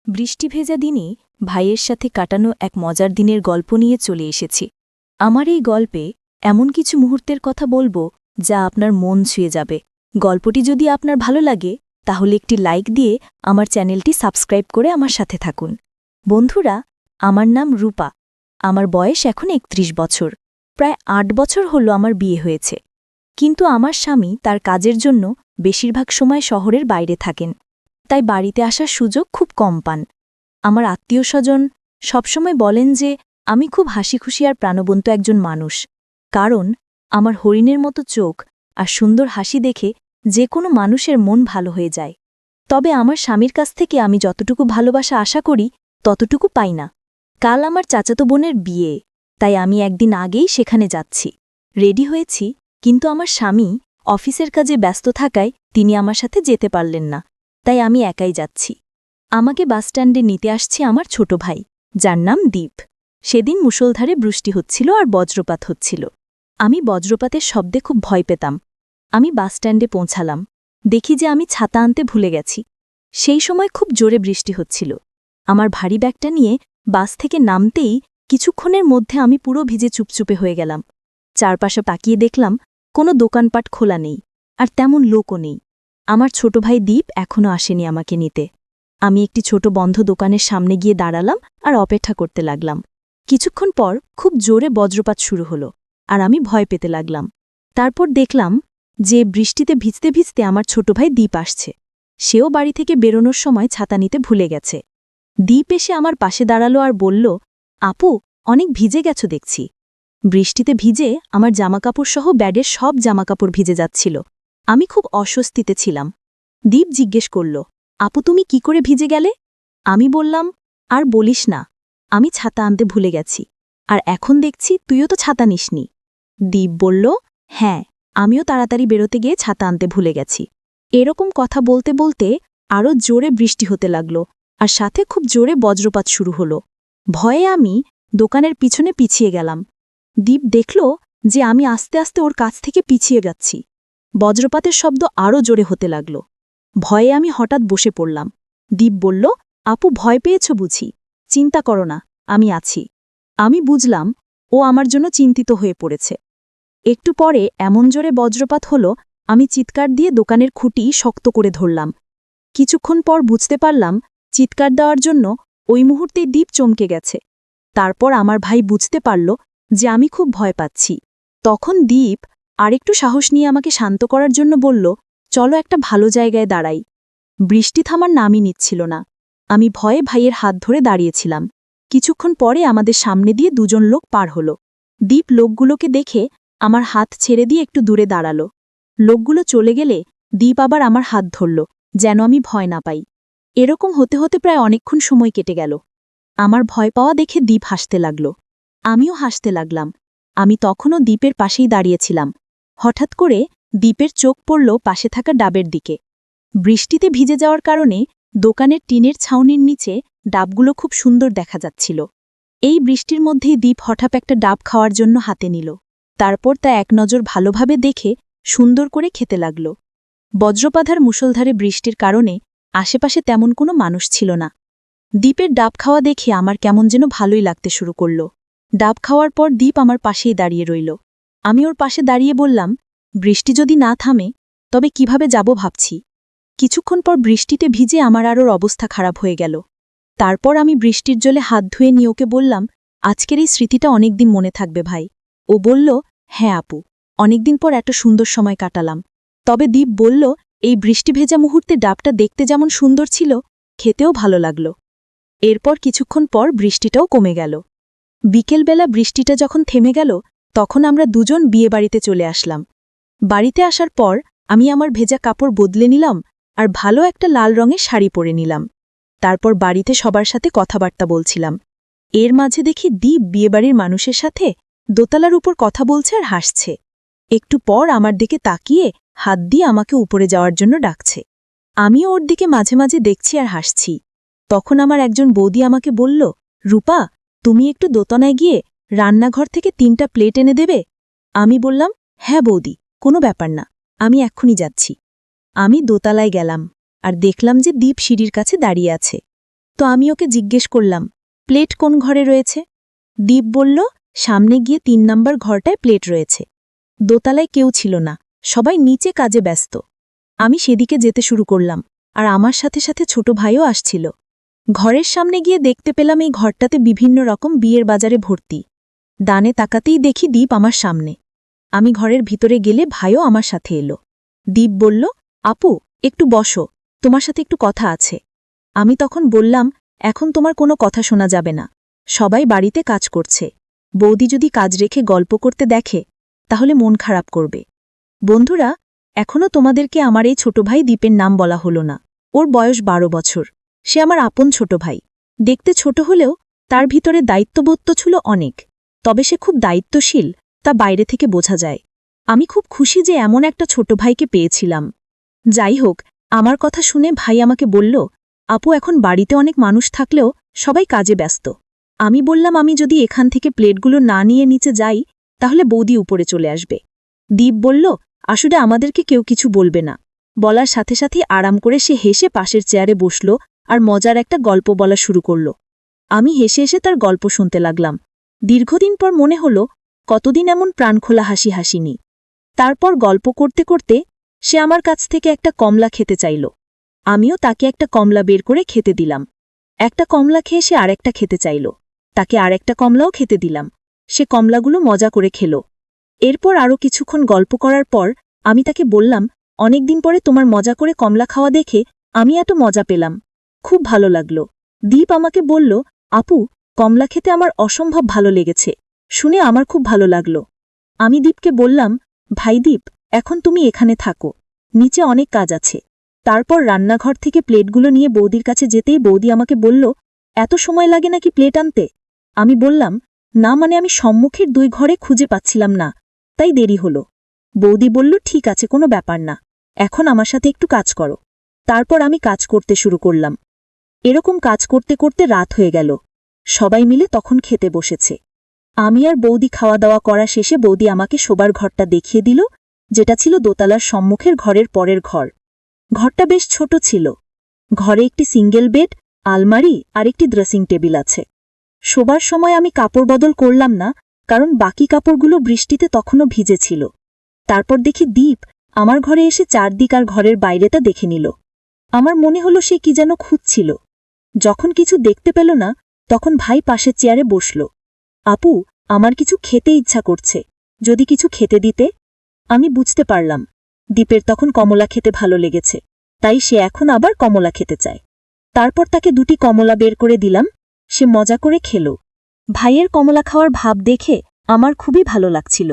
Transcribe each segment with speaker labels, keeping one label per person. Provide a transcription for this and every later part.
Speaker 1: বৃষ্টি ভেজা দিনে ভাইয়ের সাথে কাটানো এক মজার দিনের গল্প নিয়ে চলে এসেছি। আমার এই গল্পে এমন কিছু মুহূর্তের কথা বলবো যা আপনার মন ছুঁয়ে যাবে। গল্পটি যদি আপনার ভালো লাগে তাহলে একটি লাইক দিয়ে আমার চ্যানেলটি সাবস্ক্রাইব করে আমার সাথে থাকুন। বন্ধুরা, আমার নাম রূপা। আমার বয়স এখন ৩১ বছর। প্রায় ৮ বছর হল আমার বিয়ে হয়েছে। কিন্তু আমার স্বামী তার কাজের জন্য বেশিরভাগ সময় শহরের বাইরে থাকেন, তাই বাড়িতে আসার সুযোগ খুব কম পান। আমার আত্মীয়স্বজন সবসময় বলেন যে আমি খুব হাসিখুশি আর প্রাণবন্ত একজন মানুষ, কারণ আমার হরিণের মতো চোখ আর সুন্দর হাসি দেখে যে কোনো মানুষের মন ভালো হয়ে যায়। তবে আমার স্বামীর কাছ থেকে আমি যতটুকু ভালোবাসা আশা করি ততটুকু পাই না। কাল আমার চাচাতো বোনের বিয়ে, তাই আমি একদিন আগেই সেখানে যাচ্ছি। রেডি হয়েছি, কিন্তু আমার স্বামী অফিসের কাজে ব্যস্ত থাকায় তিনি আমার সাথে যেতে পারলেন না, তাই আমি একাই যাচ্ছি। আমাকে বাসস্ট্যান্ডে নিতে আসছে আমার ছোট ভাই, যার নাম দীপ। সেদিন মুষলধারে বৃষ্টি হচ্ছিল আর বজ্রপাত হচ্ছিল। আমি বজ্রপাতের শব্দে খুব ভয় পেতাম। আমি বাসস্ট্যান্ডে পৌঁছালাম, দেখি যে আমি ছাতা আনতে ভুলে গেছি। সেই সময় খুব জোরে বৃষ্টি হচ্ছিল। আমার ভারী ব্যাগটা নিয়ে বাস থেকে নামতেই কিছুক্ষণের মধ্যে আমি পুরো ভিজে চুপচুপে হয়ে গেলাম। চারপাশে তাকিয়ে দেখলাম কোনো দোকানপাট খোলা নেই, আর তেমন লোকও নেই। আমার ছোট ভাই দীপ এখনও আসেনি আমাকে নিতে। আমি একটি ছোট বন্ধ দোকানের সামনে গিয়ে দাঁড়ালাম আর অপেক্ষা করতে লাগলাম। কিছুক্ষণ পর খুব জোরে বজ্রপাত শুরু হলো, আর আমি ভয় পেতে লাগলাম। তারপর দেখলাম যে বৃষ্টিতে ভিজতে ভিজতে আমার ছোট ভাই দীপ আসছে। সেও বাড়ি থেকে বেরোনোর সময় ছাতা নিতে ভুলে গেছে। দীপ এসে আমার পাশে দাঁড়ালো আর বলল, আপু, অনেক ভিজে গেছো দেখছি। বৃষ্টিতে ভিজে আমার জামাকাপড় সহ ব্যাগের সব জামাকাপড় ভিজে যাচ্ছিল। আমি খুব অস্বস্তিতে ছিলাম। দীপ জিজ্ঞেস করল, আপু, তুমি কি করে ভিজে গেলে? আমি বললাম, আর বলিস না, আমি ছাতা আনতে ভুলে গেছি, আর এখন দেখছি তুইও তো ছাতা নিসনি। দীপ বলল, হ্যাঁ, আমিও তাড়াতাড়ি বেরোতে গিয়ে ছাতা আনতে ভুলে গেছি। এরকম কথা বলতে বলতে আরও জোরে বৃষ্টি হতে লাগল, আর সাথে খুব জোরে বজ্রপাত শুরু হলো। ভয়ে আমি দোকানের পিছনে পিছিয়ে গেলাম। দীপ দেখল যে আমি আস্তে আস্তে ওর কাছ থেকে পিছিয়ে যাচ্ছি। বজ্রপাতের শব্দ আরও জোরে হতে লাগল। ভয়ে আমি হঠাৎ বসে পড়লাম। দীপ বলল, আপু, ভয় পেয়েছ বুঝি? চিন্তা করো না, আমি আছি। আমি বুঝলাম ও আমার জন্য চিন্তিত হয়ে পড়েছে। একটু পরে এমন জোরে বজ্রপাত হলো, আমি চিৎকার দিয়ে দোকানের খুঁটি শক্ত করে ধরলাম। কিছুক্ষণ পর বুঝতে পারলাম চিৎকার দেওয়ার জন্য ওই মুহূর্তেই দীপ চমকে গেছে। তারপর আমার ভাই বুঝতে পারল যে আমি খুব ভয় পাচ্ছি। তখন দীপ আরেকটু সাহস নিয়ে আমাকে শান্ত করার জন্য বলল, চলো একটা ভালো জায়গায় দাঁড়াই। বৃষ্টি থামার নামই নিচ্ছিল না। আমি ভয়ে ভাইয়ের হাত ধরে দাঁড়িয়েছিলাম। কিছুক্ষণ পরে আমাদের সামনে দিয়ে দুজন লোক পার হল। দীপ লোকগুলোকে দেখে আমার হাত ছেড়ে দিয়ে একটু দূরে দাঁড়াল। লোকগুলো চলে গেলে দীপ আবার আমার হাত ধরল, যেন আমি ভয় না পাই। এরকম হতে হতে প্রায় অনেকক্ষণ সময় কেটে গেল। আমার ভয় পাওয়া দেখে দীপ হাসতে লাগল। আমিও হাসতে লাগলাম। আমি তখনও দীপের পাশেই দাঁড়িয়েছিলাম। হঠাৎ করে দীপের চোখ পড়ল পাশে থাকা ডাবের দিকে। বৃষ্টিতে ভিজে যাওয়ার কারণে দোকানের টিনের ছাউনির নিচে ডাবগুলো খুব সুন্দর দেখা যাচ্ছিল। এই বৃষ্টির মধ্যেই দীপ হঠাৎ একটা ডাব খাওয়ার জন্য হাতে নিল। তারপর তা এক নজর ভালোভাবে দেখে সুন্দর করে খেতে লাগল। বজ্রপাতার মুষলধারে বৃষ্টির কারণে আশেপাশে তেমন কোনো মানুষ ছিল না। দীপের ডাব খাওয়া দেখে আমার কেমন যেন ভালোই লাগতে শুরু করল। ডাব খাওয়ার পর দীপ আমার পাশেই দাঁড়িয়ে রইল। আমি ওর পাশে দাঁড়িয়ে বললাম, বৃষ্টি যদি না থামে তবে কিভাবে যাব ভাবছি। কিছুক্ষণ পর বৃষ্টিতে ভিজে আমার আর ওর অবস্থা খারাপ হয়ে গেল। তারপর আমি বৃষ্টির জলে হাত ধুয়ে নিয়ে ওকে বললাম, আজকের এই স্মৃতিটা অনেকদিন মনে থাকবে ভাই। ও বলল, হ্যাঁ আপু, অনেকদিন পর এত সুন্দর সময় কাটালাম। তবে দীপ বলল, এই বৃষ্টি ভেজা মুহূর্তে ডাবটা দেখতে যেমন সুন্দর ছিল, খেতেও ভালো লাগল। এরপর কিছুক্ষণ পর বৃষ্টিটাও কমে গেল। বিকেলবেলা বৃষ্টিটা যখন থেমে গেল, তখন আমরা দুজন বিয়েবাড়িতে চলে আসলাম। বাড়িতে আসার পর আমি আমার ভেজা কাপড় বদলে নিলাম আর ভালো একটা লাল রঙের শাড়ি পরে নিলাম। তারপর বাড়িতে সবার সাথে কথাবার্তা বলছিলাম। এর মাঝে দেখি দীপ বিয়েবাড়ির মানুষের সাথে দোতলার উপর কথা বলছে আর হাসছে। একটু পর আমার দিকে তাকিয়ে হাত দিয়ে আমাকে উপরে যাওয়ার জন্য ডাকছে। আমিও ওর দিকে মাঝে মাঝে দেখছি আর হাসছি। তখন আমার একজন বৌদি আমাকে বলল, রূপা, তুমি একটু দোতলায় গিয়ে রান্নাঘর থেকে 3টা প্লেট এনে দেবে? আমি বললাম, হ্যাঁ বৌদি, কোনো ব্যাপার না, আমি এক্ষুনি যাচ্ছি। আমি দোতলায় গেলাম আর দেখলাম যে দীপ সিঁড়ির কাছে দাঁড়িয়ে আছে। তো আমি ওকে জিজ্ঞেস করলাম, প্লেট কোন ঘরে রয়েছে? দীপ বলল, সামনে গিয়ে ৩ নম্বর ঘরটায় প্লেট রয়েছে। দোতলায় কেউ ছিল না, সবাই নিচে কাজে ব্যস্ত। আমি সেদিকে যেতে শুরু করলাম, আর আমার সাথে সাথে ছোট ভাইও আসছিল। ঘরের সামনে গিয়ে দেখতে পেলাম এই ঘরটাতে বিভিন্ন রকম বিয়ের বাজারে ভর্তি। ডানে তাকাতেই দেখি দীপ আমার সামনে। আমি ঘরের ভিতরে গেলে ভাইও আমার সাথে এলো। দীপ বলল, আপু, একটু বসো, তোমার সাথে একটু কথা আছে। আমি তখন বললাম, এখন তোমার কোনো কথা শোনা যাবে না, সবাই বাড়িতে কাজ করছে। বৌদি যদি কাজ রেখে গল্প করতে দেখে তাহলে মন খারাপ করবে। বন্ধুরা, এখনও তোমাদেরকে আমার এই ছোট ভাই দীপের নাম বলা হলো না। ওর বয়স ১২ বছর। সে আমার আপন ছোট ভাই। দেখতে ছোট হলেও তার ভিতরে দায়িত্ববোধ তো ছিল অনেক। তবে সে খুব দায়িত্বশীল, তা বাইরে থেকে বোঝা যায়। আমি খুব খুশি যে এমন একটা ছোট ভাইকে পেয়েছিলাম। যাই হোক, আমার কথা শুনে ভাই আমাকে বলল, আপু, এখন বাড়িতে অনেক মানুষ থাকলেও সবাই কাজে ব্যস্ত। আমি বললাম, আমি যদি এখান থেকে প্লেটগুলো না নিয়ে নিচে যাই তাহলে বৌদি উপরে চলে আসবে। দীপ বলল, আসলে আমাদেরকে কেউ কিছু বলবে না। বলার সাথে সাথেই আরাম করে সে হেসে পাশের চেয়ারে বসল আর মজার একটা গল্প বলা শুরু করল। আমি হেসে হেসে তার গল্প শুনতে লাগলাম। দীর্ঘদিন পর মনে হল, কতদিন এমন প্রাণখোলা হাসি হাসিনি। তারপর গল্প করতে করতে সে আমার কাছ থেকে একটা কমলা খেতে চাইল। আমিও তাকে একটা কমলা বের করে খেতে দিলাম। একটা কমলা খেয়ে সে আরেকটা খেতে চাইল। তাকে আরেকটা কমলাও খেতে দিলাম। সে কমলাগুলো মজা করে খেল। এরপর আরও কিছুক্ষণ গল্প করার পর আমি তাকে বললাম, অনেকদিন পরে তোমার মজা করে কমলা খাওয়া দেখে আমি এত মজা পেলাম, খুব ভালো লাগল। দীপ আমাকে বলল, আপু, কমলা খেতে আমার অসম্ভব ভালো লেগেছে, শুনে আমার খুব ভালো লাগল। আমি দীপকে বললাম, ভাই দীপ, এখন তুমি এখানে থাকো, নিচে অনেক কাজ আছে। তারপর রান্নাঘর থেকে প্লেটগুলো নিয়ে বৌদির কাছে যেতেই বৌদি আমাকে বলল, এত সময় লাগে নাকি প্লেট আনতে? আমি বললাম, না, মানে আমি সম্মুখের 2 ঘরে খুঁজে পাচ্ছিলাম না, তাই দেরি হলো। বৌদি বলল, ঠিক আছে, কোনো ব্যাপার না, এখন আমার সাথে একটু কাজ করো। তারপর আমি কাজ করতে শুরু করলাম। এরকম কাজ করতে করতে রাত হয়ে গেল। সবাই মিলে তখন খেতে বসেছে। আমি আর বৌদি খাওয়া দাওয়া করা শেষে বৌদি আমাকে শোবার ঘরটা দেখিয়ে দিল, যেটা ছিল দোতলার সম্মুখের ঘরের পরের ঘর। ঘরটা বেশ ছোট ছিল। ঘরে একটি সিঙ্গেল বেড, আলমারি আর একটি ড্রেসিং টেবিল আছে। শোবার সময় আমি কাপড় বদল করলাম না, কারণ বাকি কাপড়গুলো বৃষ্টিতে তখনও ভিজে ছিল। তারপর দেখি দীপ আমার ঘরে এসে চারদিক আর ঘরের বাইরেটা দেখে নিল। আমার মনে হলো সে কি যেন খুঁজছিল। যখন কিছু দেখতে পেল না তখন ভাই পাশের চেয়ারে বসল। আপু, আমার কিছু খেতে ইচ্ছা করছে, যদি কিছু খেতে দিতে। আমি বুঝতে পারলাম দীপের তখন কমলা খেতে ভালো লেগেছে, তাই সে এখন আবার কমলা খেতে চায়। তারপর তাকে 2টি কমলা বের করে দিলাম। সে মজা করে খেল। ভাইয়ের কমলা খাওয়ার ভাব দেখে আমার খুবই ভালো লাগছিল।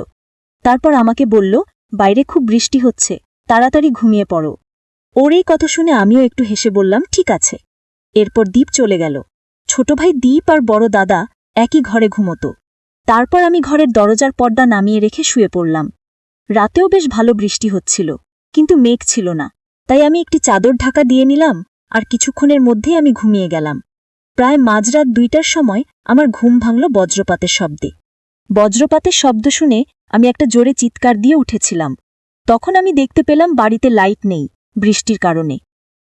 Speaker 1: তারপর আমাকে বলল, বাইরে খুব বৃষ্টি হচ্ছে, তাড়াতাড়ি ঘুমিয়ে পড়ো। ওর এই কথা শুনে আমিও একটু হেসে বললাম, ঠিক আছে। এরপর দীপ চলে গেল। ছোট ভাই দীপ আর বড় দাদা একই ঘরে ঘুমোত। তারপর আমি ঘরের দরজার পর্দা নামিয়ে রেখে শুয়ে পড়লাম। রাতেও বেশ ভালো বৃষ্টি হচ্ছিল, কিন্তু মেঘ ছিল না, তাই আমি একটি চাদর ঢাকা দিয়ে নিলাম আর কিছুক্ষণের মধ্যেই আমি ঘুমিয়ে গেলাম। প্রায় মাঝরাত 2টার সময় আমার ঘুম ভাঙল বজ্রপাতের শব্দে। বজ্রপাতের শব্দ শুনে আমি একটা জোরে চিৎকার দিয়ে উঠেছিলাম। তখন আমি দেখতে পেলাম বাড়িতে লাইট নেই বৃষ্টির কারণে।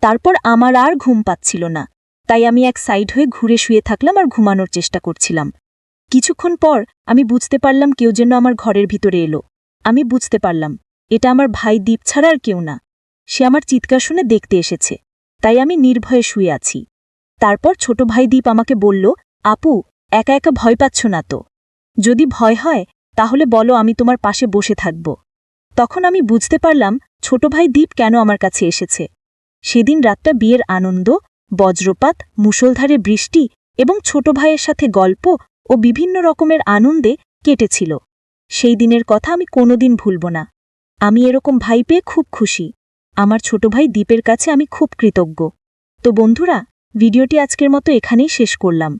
Speaker 1: তারপর আমার আর ঘুম পাচ্ছিল না, তাই আমি এক সাইড হয়ে ঘুরে শুয়ে থাকলাম আর ঘুমানোর চেষ্টা করছিলাম। কিছুক্ষণ পর আমি বুঝতে পারলাম কেউ যেন আমার ঘরের ভিতরে এলো। আমি বুঝতে পারলাম এটা আমার ভাই দীপ ছাড়া আর কেউ না। সে আমার চিৎকার শুনে দেখতে এসেছে, তাই আমি নির্ভয়ে শুয়ে আছি। তারপর ছোট ভাই দীপ আমাকে বলল, আপু, একা একা ভয় পাচ্ছ না তো? যদি ভয় হয় তাহলে বলো, আমি তোমার পাশে বসে থাকব। তখন আমি বুঝতে পারলাম ছোট ভাই দীপ কেন আমার কাছে এসেছে। সেদিন রাতটা বিয়ের আনন্দ, বজ্রপাত, মুষলধারে বৃষ্টি এবং ছোট ভাইয়ের সাথে গল্প ও বিভিন্ন রকমের আনন্দে কেটেছিল। সেই দিনের কথা আমি কোনোদিন ভুলব না। আমি এরকম ভাই পেয়ে খুব খুশি। আমার ছোট ভাই দীপের কাছে আমি খুব কৃতজ্ঞ। তো বন্ধুরা, ভিডিওটি আজকের মতো এখানেই শেষ করলাম।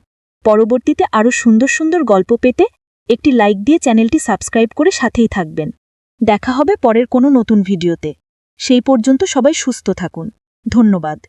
Speaker 1: পরবর্তীতে আরও সুন্দর সুন্দর গল্প পেতে একটি লাইক দিয়ে চ্যানেলটি সাবস্ক্রাইব করে সাথেই থাকবেন। দেখা হবে পরের কোনো নতুন ভিডিওতে। সেই পর্যন্ত সবাই সুস্থ থাকুন। ধন্যবাদ।